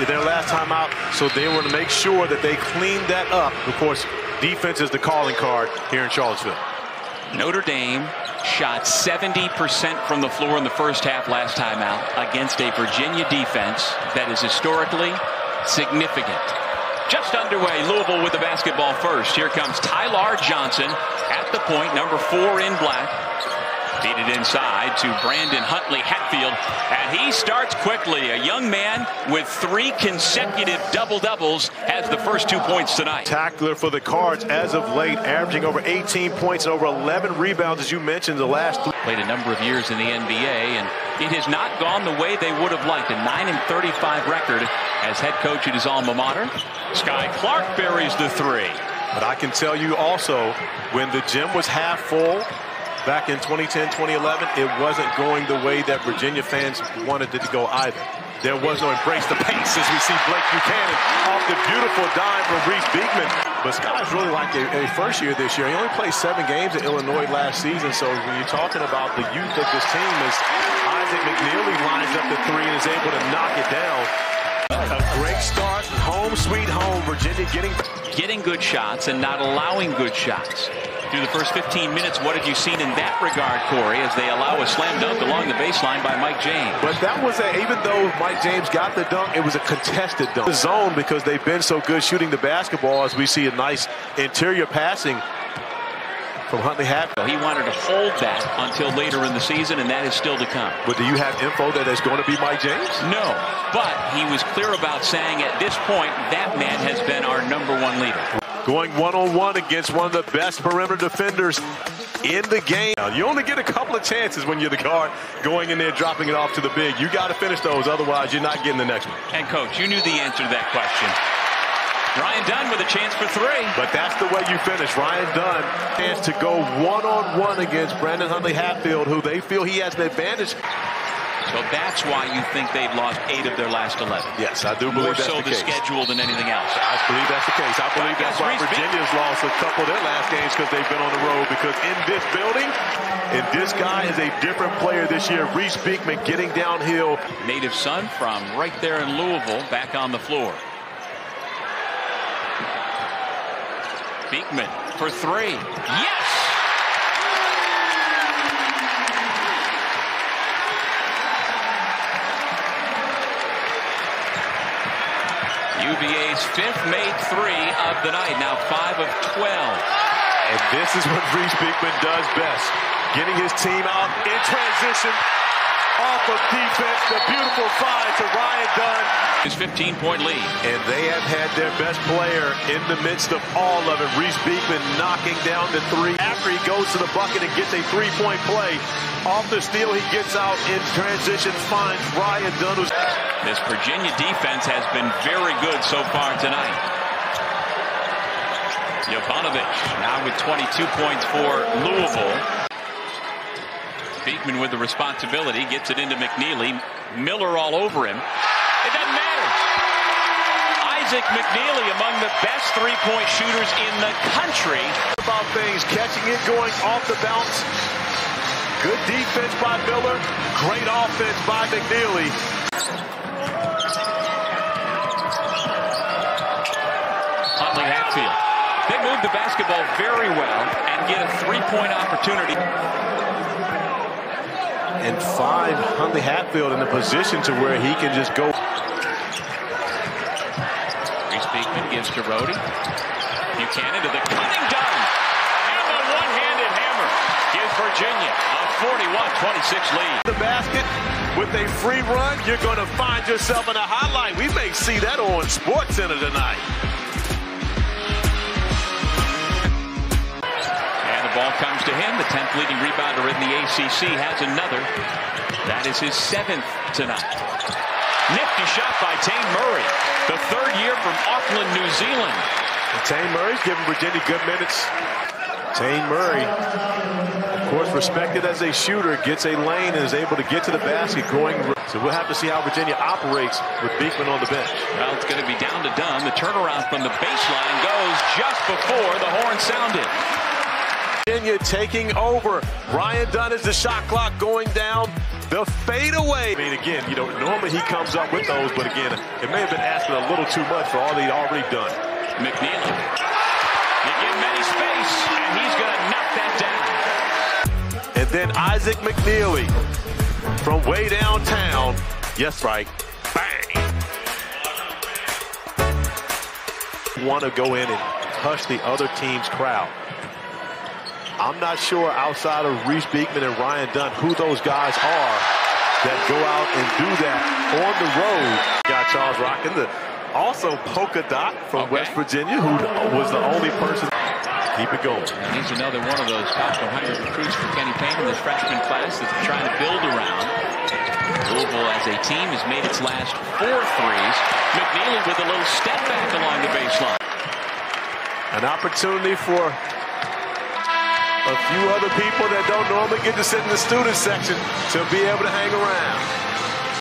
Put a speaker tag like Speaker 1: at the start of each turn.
Speaker 1: their last time out, so they want to make sure that they clean that up. Of course, defense is the calling card here in Charlottesville.
Speaker 2: Notre Dame shot 70% from the floor in the first half last time out against a Virginia defense that is historically significant. Just underway, Louisville with the basketball first. Here comes Tyler Johnson at the point, number 4 in black. Feed it inside to Brandon Huntley Hatfield, and he starts quickly. A young man with 3 consecutive double-doubles has the first 2 points tonight.
Speaker 1: Tackler for the Cards as of late, averaging over 18 points and over 11 rebounds, as you mentioned, the last 3.
Speaker 2: Played a number of years in the NBA, and it has not gone the way they would have liked. A 9-35 record as head coach at his alma mater. Sky Clark buries the 3.
Speaker 1: But I can tell you also, when the gym was half full, back in 2010, 2011, it wasn't going the way that Virginia fans wanted it to go either. There was no embrace the pace as we see Blake Buchanan off the beautiful dime from Reese Beekman. But Sky's really like a first year this year. He only played 7 games at Illinois last season. So when you're talking about the youth of this team, as Isaac McKneely lines up the 3 and is able to knock it down. A great start, home sweet home. Virginia getting
Speaker 2: good shots and not allowing good shots. Through the first 15 minutes, what have you seen in that regard, Corey, as they allow a slam dunk along the baseline by Mike James?
Speaker 1: But that was even though Mike James got the dunk, it was a contested dunk. The zone, because they've been so good shooting the basketball, as we see a nice interior passing from Huntley Hatfield.
Speaker 2: He wanted to hold that until later in the season, and that is still to come.
Speaker 1: But do you have info that it's going to be Mike James?
Speaker 2: No, but he was clear about saying at this point, that man has been our #1 leader.
Speaker 1: Going one-on-one against one of the best perimeter defenders in the game. Now, you only get a couple of chances when you're the guard going in there, dropping it off to the big. You got to finish those, otherwise you're not getting the next one.
Speaker 2: And, Coach, you knew the answer to that question. Ryan Dunn with a chance for 3.
Speaker 1: But that's the way you finish. Ryan Dunn chance to go one-on-one against Brandon Huntley Hatfield, who they feel he has an advantage.
Speaker 2: So that's why you think they've lost 8 of their last 11.
Speaker 1: Yes, I do believe that's the case.
Speaker 2: More so the schedule than anything else.
Speaker 1: I believe that's the case. I believe that's why Virginia's lost a couple of their last games, because they've been on the road. Because in this building, and this guy is a different player this year. Reese Beekman getting downhill.
Speaker 2: Native son from right there in Louisville, back on the floor. Beekman for 3. Yes! UVA's 5th made 3 of the night, now 5 of 12.
Speaker 1: And this is what Reese Beekman does best, getting his team out in transition, off of defense, the beautiful find to Ryan Dunn.
Speaker 2: His 15-point lead.
Speaker 1: And they have had their best player in the midst of all of it. Reese Beekman knocking down the 3. After he goes to the bucket and gets a 3-point play, off the steal he gets out in transition, finds Ryan Dunn.
Speaker 2: This Virginia defense has been very good so far tonight. Jovanovic now with 22 points for Louisville. Beekman with the responsibility, gets it into McKneely. Miller all over him. It doesn't matter. Isaac McKneely, among the best 3-point shooters in the country.
Speaker 1: About things, catching it, going off the bounce. Good defense by Miller. Great offense by McKneely.
Speaker 2: Huntley Hatfield. They move the basketball very well and get a 3-point opportunity.
Speaker 1: And 5, Huntley Hatfield in a position to where he can just go.
Speaker 2: Reese Beekman gives to Rhodey. Buchanan to the cutting dunk. And the one-handed hammer gives Virginia a 41-26 lead.
Speaker 1: The basket with a free run, you're going to find yourself in a highlight. We may see that on SportsCenter tonight.
Speaker 2: Ball comes to him. The 10th leading rebounder in the ACC has another. That is his 7th tonight. Nifty shot by Tane Murray, the 3rd year from Auckland, New Zealand.
Speaker 1: And Tane Murray's giving Virginia good minutes. Tane Murray, of course, respected as a shooter, gets a lane and is able to get to the basket going. So we'll have to see how Virginia operates with Beekman on the bench.
Speaker 2: Well, it's going to be down to Dunn. The turnaround from the baseline goes just before the horn sounded.
Speaker 1: Virginia taking over. Ryan Dunn is the shot clock going down. The fadeaway. I mean, again, you know, normally he comes up with those, but again, it may have been asking a little too much for all he'd already done.
Speaker 2: McKneely. They give him any space, and he's going to knock that down.
Speaker 1: And then Isaac McKneely from way downtown. Yes, right. Bang. Want to go in and hush the other team's crowd. I'm not sure outside of Reese Beekman and Ryan Dunn who those guys are that go out and do that on the road. Got Charles rocking the also Polka Dot from West Virginia, who was the only person. Keep it going.
Speaker 2: And he's another one of those top 100 recruits for Kenny Payne in this freshman class that's trying to build around. Louisville as a team has made its last 4 threes. McKneely with a little step back along the baseline.
Speaker 1: An opportunity for a few other people that don't normally get to sit in the student section to be able to hang around.